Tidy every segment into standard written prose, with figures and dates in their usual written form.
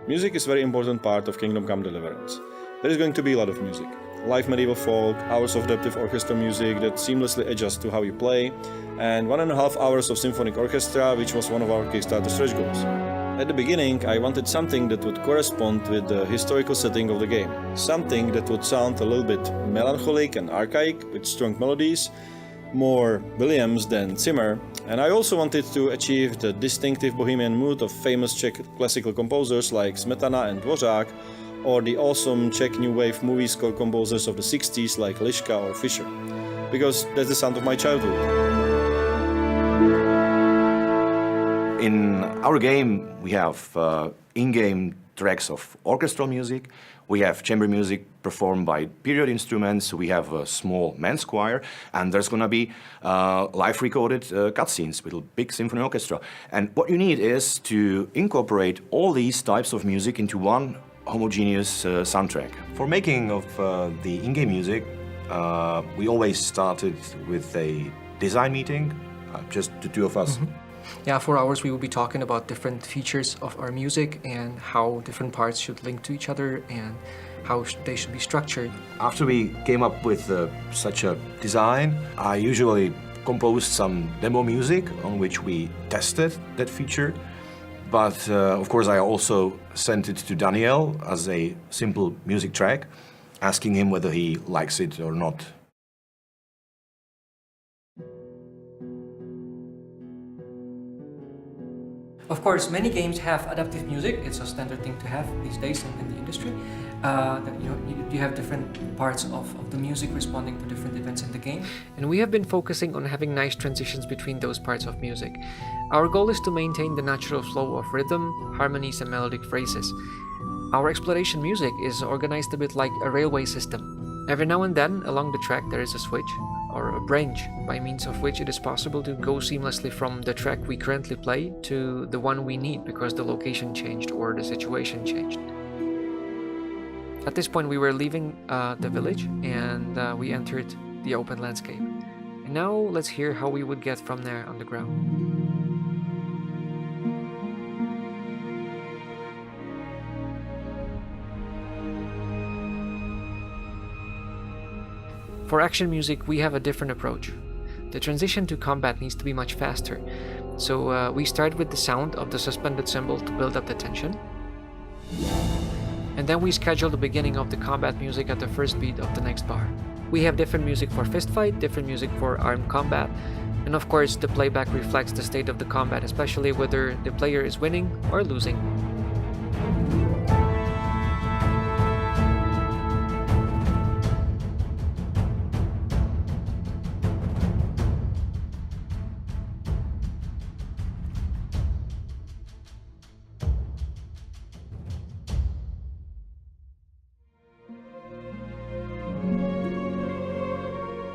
Music is a very important part of Kingdom Come Deliverance. There is going to be a lot of music. Live medieval folk, hours of adaptive orchestra music that seamlessly adjusts to how you play, and 1.5 hours of symphonic orchestra, which was one of our Kickstarter stretch goals. At the beginning, I wanted something that would correspond with the historical setting of the game. Something that would sound a little bit melancholic and archaic, with strong melodies, more Williams than Zimmer, and I also wanted to achieve the distinctive Bohemian mood of famous Czech classical composers like Smetana and Dvořák, or the awesome Czech New Wave movie score composers of the 60s like Liška or Fischer, because that's the sound of my childhood. In our game we have in-game tracks of orchestral music, we have chamber music performed by period instruments, we have a small men's choir, and there's going to be live recorded cutscenes with a big symphony orchestra. And what you need is to incorporate all these types of music into one homogeneous soundtrack. For making of the in-game music, we always started with a design meeting, just the two of us. Mm-hmm. Yeah, for hours we will be talking about different features of our music and how different parts should link to each other and how they should be structured. After we came up with such a design, I usually composed some demo music on which we tested that feature. But of course I also sent it to Daniel as a simple music track, asking him whether he likes it or not. Of course, many games have adaptive music. It's a standard thing to have these days in the industry. You have different parts of the music responding to different events in the game. And we have been focusing on having nice transitions between those parts of music. Our goal is to maintain the natural flow of rhythm, harmonies, and melodic phrases. Our exploration music is organized a bit like a railway system. Every now and then, along the track, there is a switch or a branch, by means of which it is possible to go seamlessly from the track we currently play to the one we need because the location changed or the situation changed. At this point we were leaving the village and we entered the open landscape. And now let's hear how we would get from there on the ground. For action music, we have a different approach. The transition to combat needs to be much faster. So we start with the sound of the suspended cymbal to build up the tension. And then we schedule the beginning of the combat music at the first beat of the next bar. We have different music for fistfight, different music for armed combat, and of course the playback reflects the state of the combat, especially whether the player is winning or losing.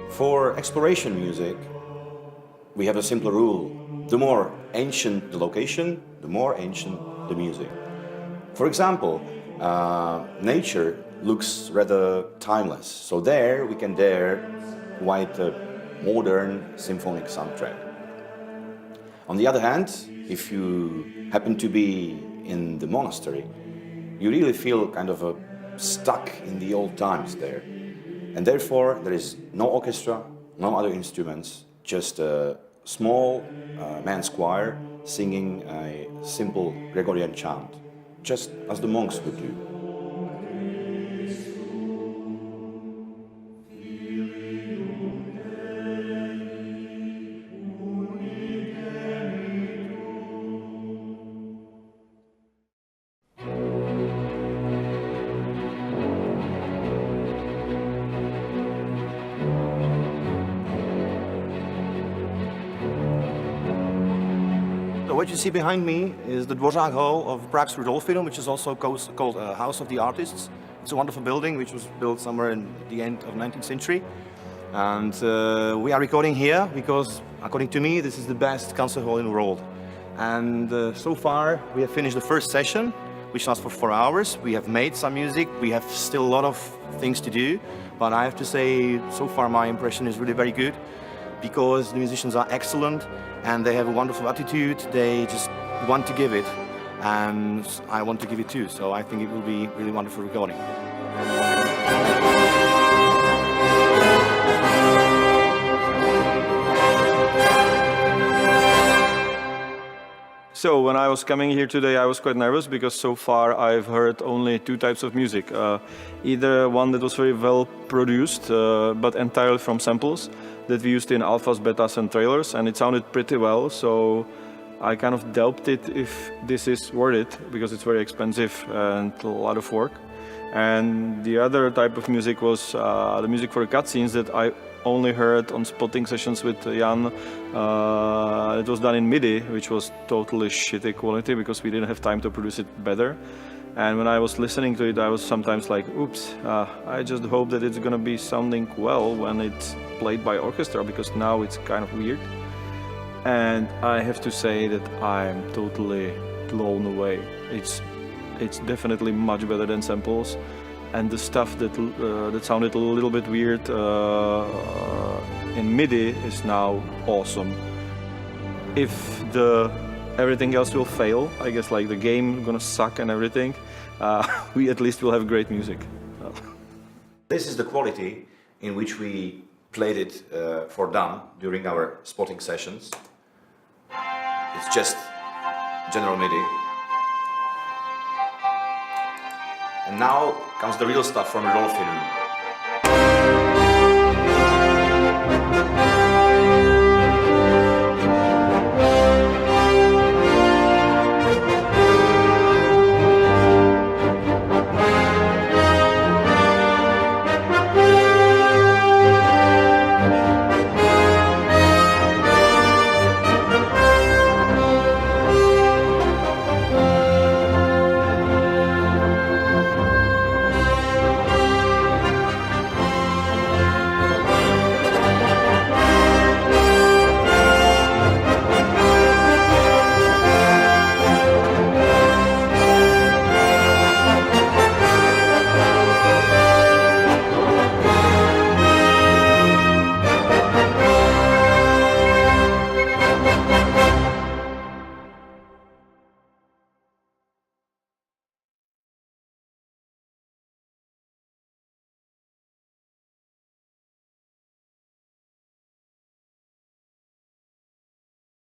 For exploration music, we have a simple rule. The more ancient the location, the more ancient the music. For example, nature looks rather timeless, so there we can dare quite a modern symphonic soundtrack. On the other hand, if you happen to be in the monastery, you really feel kind of stuck in the old times there. And therefore, there is no orchestra, no other instruments, just a small man's choir singing a simple Gregorian chant, just as the monks would do. What you see behind me is the Dvořák Hall of Prague's Rudolfinum, which is also called House of the Artists. It's a wonderful building which was built somewhere in the end of the 19th century. And we are recording here because, according to me, this is the best concert hall in the world. And so far, we have finished the first session, which lasts for 4 hours. We have made some music. We have still a lot of things to do. But I have to say, so far my impression is really very good, because the musicians are excellent and they have a wonderful attitude. They just want to give it. and I want to give it to, so I think it will be really wonderful recording. So when I was coming here today, I was quite nervous because so far I've heard only two types of music. Either one that was very well produced, but entirely from samples that we used in alphas, betas and trailers, and it sounded pretty well. So I kind of doubted if this is worth it because it's very expensive and a lot of work. And the other type of music was the music for the cutscenes that I only heard on spotting sessions with Jan. It was done in MIDI, which was totally shitty quality because we didn't have time to produce it better. And when I was listening to it, I was sometimes like, oops, I just hope that it's gonna be sounding well when it's played by orchestra, because now it's kind of weird. And I have to say that I'm totally blown away. It's definitely much better than samples. And the stuff that sounded a little bit weird in MIDI is now awesome. If everything else will fail, I guess like the game gonna suck and everything, we at least will have great music. This is the quality in which we played it for Dan during our spotting sessions. It's just general MIDI. And now comes the real stuff from Rolf.